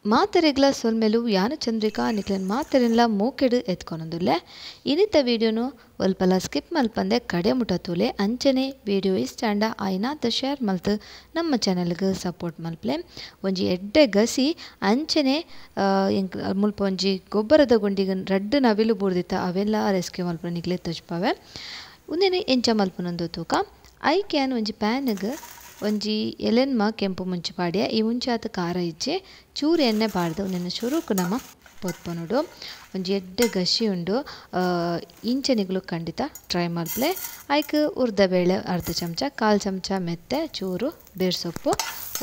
ಮಾತೆರೆಗ್ಲ ಸೊಲ್ಮೆಲು ಯಾನ ಚಂದ್ರಿಕಾ ನಿಕ್ಲೆನ್ ಮಾತೆರೆನ್ಲ ಮೂಕೆಡು ಎತ್ಕೊನೊಂದುಲ್ಲೆ ಇನಿತ ವೀಡಿಯೋನು ಒಲ್ಪಲ ಸ್ಕಿಪ್ ಮಲ್ಪಂದೆ ಕಡೆ ಮುಟತುಲೆ ಅಂಚನೆ ವೀಡಿಯೋ ಇಷ್ಟಾಂಡ ಆಯ್ನಾತ ಶೇರ್ ಮಲ್ತು ನಮ್ಮ ಚಾನೆಲ್ಗೆ ಸಪೋರ್ಟ್ ಮಲ್ಪಲೆ ಒಂಜಿ ಎಡ್ಡೆ ಗಸಿ ಅಂಚನೆ ಎಂಕ್ ಮುಲ್ಪ ಒಂಜಿ ಗೊಬ್ಬರದ ಗುಂಡಿಗೆ ರಡ್ಡು ನವಿಲು ಬೂರ್ದಿತ್ತ ಅವೆಲ್ಲ ರೆಸ್ಕ್ಯೂ ಮಲ್ಪನ ನಿಕ್ಲೆ ತಜ್ಪಾವೆ ಉಂದೆನೆ ಎಂಚ ಮಲ್ಪನೊಂದು ತೂಕ ಐಕ್ಯಾನ್ ಒಂಜಿ ಪ್ಯಾನ್ಗೆ ಒಂಜಿ ಎಲೆನ್ಮ ಕೆಂಪು ಮುಂಚಿ ಪಾಡ್ಯ ಈ ಮುಂಚಾತ ಖಾರ ಇಜ್ಜೆ ಚೂರು ಎಣ್ಣೆ ಪಾಡ್ದು ನಿನ್ನ ಶುರುಕು ನಮ್ಮ ಪೊತ್ಪನುಡು ಒಂಜಿ ಎಡ್ಡೆ ಗಸಿ ಉಂಡು ಇಂಚನಿಗಳು ಖಂಡಿತ ಟ್ರೈ ಮಲ್ಪಲೆ ಐಕ್ ಉರ್ದ ಬೇಳೆ ಅರ್ಧ ಚಮಚ ಕಾಲು ಚಮಚ ಮೆತ್ತೆ ಚೂರು ಬೇರ್ ಸೊಪ್ಪು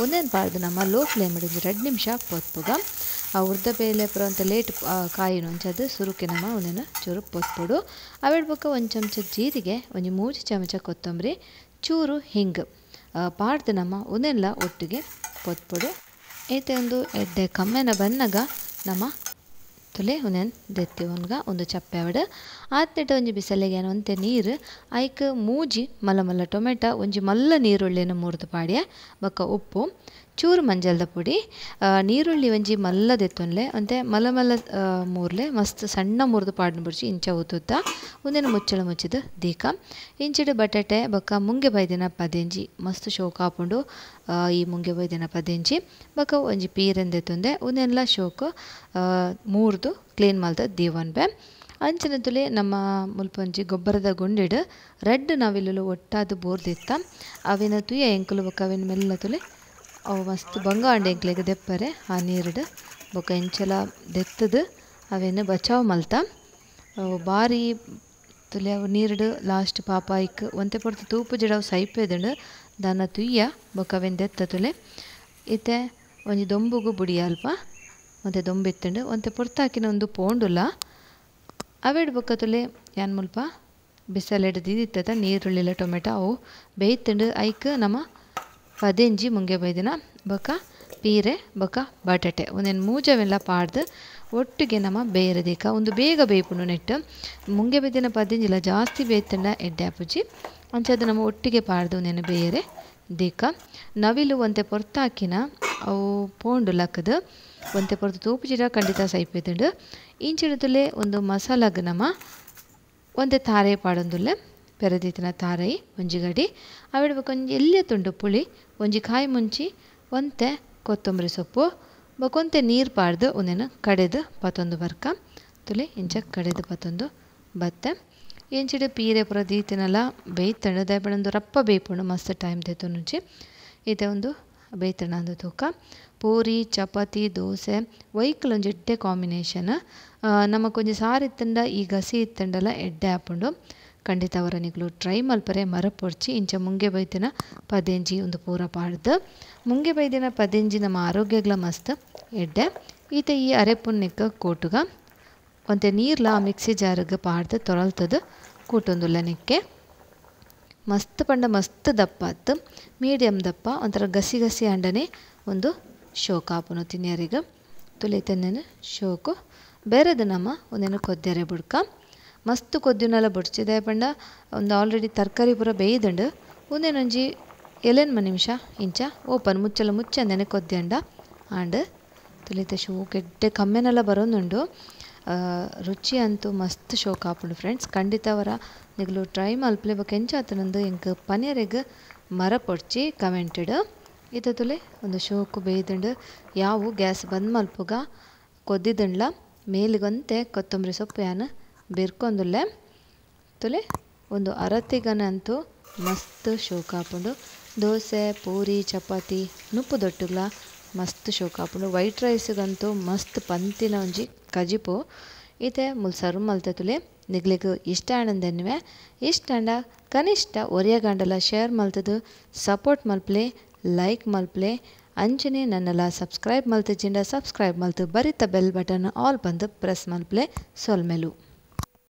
ಒಂದೇನು ಪಾಡ್ದು ನಮ್ಮ ಲೋ ಫ್ಲೇಮ್ ಹಿಡಿದು 2 ನಿಮಿಷ ಪೊತ್ಪುಗ ಆ ಉರ್ದ ಬೇಳೆ ಪುರ ಅಂತ ಲೇಟ್ ಕಾಯಿ ನುಂಚದು ಸುರುಕೆ ನಮ್ಮ ಒಂದೇನು ಚೂರು ಪೊತ್ಪುಡು ಅವಿಡ್ಬೇಕ ಒಂದು ಚಮಚ ಜೀರಿಗೆ ಒಂಜಿ 3 ಚಮಚ ಕೊತ್ತಂಬರಿ ಚೂರು ಹಿಂಗ್ ಪಾಡ್ದು ನಮ್ಮ ಒಂದೆಲ್ಲ ಒಟ್ಟಿಗೆ ಪೊತ್ಪೊಡು ಏತೆ ಒಂದು ಎಡ್ಡೆ ಕಮ್ಮೆನ ಬನ್ನಗ ನಮ್ಮ ತುಲೆ ಒಂದೇನು ದೆತ್ತಿ ಒನ್ಗ ಒಂದು ಚಪ್ಪೆ ಅವಡು ಆತ್ನೆಟ ಒಂಜಿ ಬಿಸಲೆಗೆ ಒಂತೆ ನೀರು ಐಕ್ ಮೂಜಿ ಮಲ್ಲ ಮಲ್ಲ ಟೊಮೆಟೊ ಒಂಜಿ ಮಲ್ಲ ನೀರುಳ್ಳಿನ ಮುರಿದು ಪಾಡ್ಯ ಬೊಕ್ಕ ಉಪ್ಪು ಚೂರು ಮಂಜಲ್ದ ಪುಡಿ ನೀರುಳ್ಳಿ ಒಂಜಿ ಮಲ್ಲ ದೆತ್ತೊನ್ಲೆ ಅಂತೆ ಮಲ್ಲ ಮಲ್ಲ ಮೂರ್ಲೆ ಮಸ್ತ್ ಸಣ್ಣ ಮುರಿದು ಪಾಡ್ನ ಬಿಡ್ಚಿ ಇಂಚ ಊತುತ್ತ ಒಂದೇನು ಮುಚ್ಚಳ ಮುಚ್ಚಿದ ದೀಕ ಇಂಚಿಡು ಬಟಾಟೆ ಬೊಕ್ಕ ಮುಂಗೆ ಬೈದಿನ ಪದೆಂಜಿ ಮಸ್ತ್ ಶೋಕ್ ಹಾಕೊಂಡು ಈ ಮುಂಗೆ ಬೈದಿನ ಪದೆಂಜಿ ಬೊಕ್ಕ ಒಂಜಿ ಪೀರೆನ್ ದೆತ್ತೊಂದೆ ಒಂದೆಲ್ಲ ಶೋಕು ಮೂರ್ದು ಕ್ಲೀನ್ ಮಲ್ದ ದೀವನ್ಬೆ ಅಂಚನೆ ತುಲೆ ನಮ್ಮ ಮುಲ್ಪೊಂಜಿ ಗೊಬ್ಬರದ ಗುಂಡಿಡು ರೆಡ್ ನವಿಲು ಒಟ್ಟಾದು ಬೋರ್ದಿತ್ತ ಅವಿನ ತುಯ ಎಂಕುಲು ಬೊಕ್ಕ ಅವಿನ ಮೆಲ್ಲ ತುಲೆ ಅವು ಮಸ್ತ್ ಬಂಗ ಅಂಡೆ ಎಂಕ್ಲೆಗೆ ದೆಪ್ಪರೆ ಆ ನೀರುಡು ಬೊಕ್ಕ ಎಂಚಲ ದೆತ್ತದು ಅವೇನು ಬಚಾವ್ ಮಲ್ತ ಅವು ಬಾರಿ ತುಲೆ ಅವು ನೀರುಡು ಲಾಸ್ಟ್ ಪಾಪ ಐಕ್ ಒಂತೆ ಪೊರ್ತು ತೂಪು ಜಿಡವು ಸೈಪೆದುಂಡು ದನ ತುಯ್ಯ ಬೊಕ್ಕ ಅವೇನು ದೆತ್ತ ತುಲೆ ಇತ್ತೆ ಒಂಜಿ ದೊಂಬುಗು ಬುಡಿ ಅಲ್ಪ ಮತ್ತು ದೊಂಬಿತ್ತುಂಡು ಒಂತೆ ಪೊರ್ತಾಕಿನ ಒಂದು ಪೋಂಡುಲ್ಲ ಅವೇಡು ಬೊಕ್ಕ ತುಲೆ ಯಾನ್ ಮುಲ್ಪ ಬಿಸಲೆಡು ದಿದಿತ್ತದ ನೀರುಳ್ಳಿಲ ಟೊಮೆಟೊ ಅವು ಬೇಯ್ತುಂಡು ಐಕ್ ನಮ್ಮ ಪದೆಂಜಿ ಮುಂಗೆ ಬೈದಿನ ಬೊಕ್ಕ ಪೀರೆ ಬೊಕ್ಕ ಬಟಾಟೆ ಒಂದೇನು ಮೂಜವೆಲ್ಲ ಪಾಡ್ದು ಒಟ್ಟಿಗೆ ನಮ್ಮ ಬೇಯರದೀಕ ಒಂದು ಬೇಗ ಬೇಯ್ಪುಂಡು ನೆಟ್ಟು ಮುಂಗೆ ಬೈದಿನ ಪದೆಂಜಿಲ ಜಾಸ್ತಿ ಬೇಯ್ತಂಡ ಎಡ್ಡೆ ಆಪುಜಿ ಅಂಚದು ನಮ್ಮ ಒಟ್ಟಿಗೆ ಪಾಡ್ದು ಒಂದೇನು ಬೇಯರೆ ದೀಕ ನವಿಲು ಒಂತೆ ಪೊರ್ತಾಕಿನ ಅವು ಪೋಂಡು ಲಕ್ಕದು ಒಂತೆ ಪೊರ್ತು ತೂಪು ಜಿಡ ಖಂಡಿತ ಸೈಪೆದುಂಡು ಇಂಚಿಡುತ್ತಲೇ ಒಂದು ಮಸಾಲಾಗ ನಮ್ಮ ಒಂತೆ ತಾರೆ ಪಾಡೊಂದುಲ್ಲೆ ಪೆರದೀತಿನ ತಾರೈ ಒಂಜಿ ಗಡಿ ಅವಿಡ್ಬೇಕು ಒಂಜಿ ಎಲ್ಯ ತುಂಡು ಪುಳಿ ಒಂಜಿ ಕಾಯಿ ಮುಂಚಿ ಒಂತೆ ಕೊತ್ತಂಬರಿ ಸೊಪ್ಪು ಬೊಕೊಂತೆ ನೀರು ಪಾಡ್ದು ಒಂದೇನು ಕಡೆದು ಪತ್ತೊಂದು ಬರ್ಕ ತುಲೆ ಇಂಚ ಕಡೆದು ಪತ್ತೊಂದು ಬತ್ತೆ ಇಂಚಿಡು ಪೀರೆ ಪುರ ದೀತಿನಲ್ಲ ಬೇಯ್ತಂಡು ದಯಪಡೊಂದು ರಪ್ಪ ಬೇಯ್ಪುಂಡು ಮಸ್ತ್ ಟೈಮ್ ದೆತ್ತು ನುಂಚಿ ಇದೆ ಒಂದು ಬೇಯ್ತಂಡ ಅಂದು ತೂಕ ಪೂರಿ ಚಪಾತಿ ದೋಸೆ ವೈಕಲ್ ಒಂಜಿ ಎಡ್ಡೆ ಕಾಂಬಿನೇಷನ್ ನಮಕೊಂಜಿ ಸಾರು ಇತ್ತಂಡ ಈ ಗಸಿ ಇತ್ತಂಡಲ್ಲ ಎಡ್ಡೆ ಆಪುಂಡು ಖಂಡಿತ ಅವರ ನಿಗ್ಲು ಟ್ರೈ ಮಲ್ಪರೆ ಮರಪೊಡ್ಚಿ ಇಂಚ ಮುಂಗೆ ಬೈದಿನ ಪದೆಂಜಿ ಒಂದು ಪೂರ ಪಾಡ್ದು ಮುಂಗೆ ಬೈದಿನ ಪದೆಂಜಿ ನಮ್ಮ ಆರೋಗ್ಯಗ್ಲ ಮಸ್ತ್ ಎಡ್ಡೆ ಈತ ಈ ಅರೆಪುನ್ನಿಕ್ಕ ಕೂಟುಗ ಒಂತೆ ನೀರ್ಲ ಮಿಕ್ಸಿ ಜಾರ್ಗೆ ಪಾಡ್ದು ತೊರಲ್ತದು ಕೂಟೊಂದುಲ್ಲ ನಿಕ್ಕೆ ಮಸ್ತ್ ಪಂಡ ಮಸ್ತ್ ದಪ್ಪ ಆತು ಮೀಡಿಯಮ್ ದಪ್ಪ ಒಂಥರ ಗಸಿ ಗಸಿ ಅಂಡನೆ ಒಂದು ಶೋಕ್ ಆಪುನು ತಿನ್ಯರಿಗೆ ತುಲೆ ತೆನ್ನೇನು ಶೋಕು ಬೇರೆದು ನಮ್ಮ ಒಂದೇನು ಕೊದ್ದೆರೆ ಬುಡ್ಕ ಮಸ್ತ್ ಕೊದ್ದಿನೆಲ್ಲ ಬುಡ್ಚಿದೆ ಪಂಡ ಒಂದು ಆಲ್ರೆಡಿ ತರಕಾರಿ ಪೂರ ಬೇಯ್ದುಂಡು ಒಂದೇನೊಂಜಿ ಎಲೆನ್ಮ ನಿಮಿಷ ಇಂಚ ಓಪನ್ ಮುಚ್ಚಲ ಮುಚ್ಚಂದೇನೆ ಕೊದ್ಯಂಡ ಆಂಡ್ ತುಲಿತ ಶೋಕ್ ಎಡ್ಡೆ ಕಮ್ಮೆನೆಲ್ಲ ಬರೋದುಂಡು ರುಚಿ ಅಂತೂ ಮಸ್ತ್ ಶೋಕ್ ಆಪುಂಡು ಫ್ರೆಂಡ್ಸ್ ಖಂಡಿತ ಅವರ ನಿಗ್ಲು ಟ್ರೈ ಮಲ್ಪಲೆ ಬೊಕ ಎಂಚಾತನಂದು ಎಂಕ್ ಪನಿಯರೆಗ್ ಮರ ಪೊಡ್ಚಿ ಕಮೆಂಟೆಡ್ ಇತ ತುಲೆ ಒಂದು ಶೋಕು ಬೇಯ್ದುಂಡು ಯಾವು ಗ್ಯಾಸ್ ಬಂದ್ ಮಲ್ಪುಗ ಕೊದ್ದಿದುಂಡ್ಲ ಮೇಲಿಗಂತೆ ಕೊತ್ತಂಬರಿ ಸೊಪ್ಪು ಯಾನು ಬೆರ್ಕೊಂದುಲ್ಲೆ ತುಲೆ ಒಂದು ಅರತಿಗನಂತೂ ಮಸ್ತ್ ಶೋಕ್ ಆಪುಂಡು ದೋಸೆ ಪೂರಿ ಚಪಾತಿ ನುಪ್ಪು ದೊಟ್ಟುಗ್ಲ ಮಸ್ತ್ ಶೋಕ್ ಆಪುಂಡು ವೈಟ್ ರೈಸ್ಗಂತೂ ಮಸ್ತ್ ಪಂತಿನ ಒಂಜಿ ಕಜಿಪು ಈತೆ ಮುಲ್ ಸರ್ವ್ ಮಲ್ತೆ ತುಲೆ ನಿಗ್ಲಿಗೆ ಇಷ್ಟ ಆನಂದೆನ್ವೆ ಇಷ್ಟ ಅಂಡ ಕನಿಷ್ಠ ಒರಿಯಗಂಡಲ ಶೇರ್ ಮಲ್ತದು ಸಪೋರ್ಟ್ ಮಲ್ಪಲೆ ಲೈಕ್ ಮಲ್ಪಲೆ ಅಂಚನೆ ನನ್ನೆಲ್ಲ ಸಬ್ಸ್ಕ್ರೈಬ್ ಮಲ್ತಿಜಿಂಡ ಸಬ್ಸ್ಕ್ರೈಬ್ ಮಲ್ತು ಬರಿತ ಬೆಲ್ ಬಟನ್ ಆಲ್ ಬಂದು ಪ್ರೆಸ್ ಮಲ್ಪಲೆ ಸೊಲ್ಮೆಲು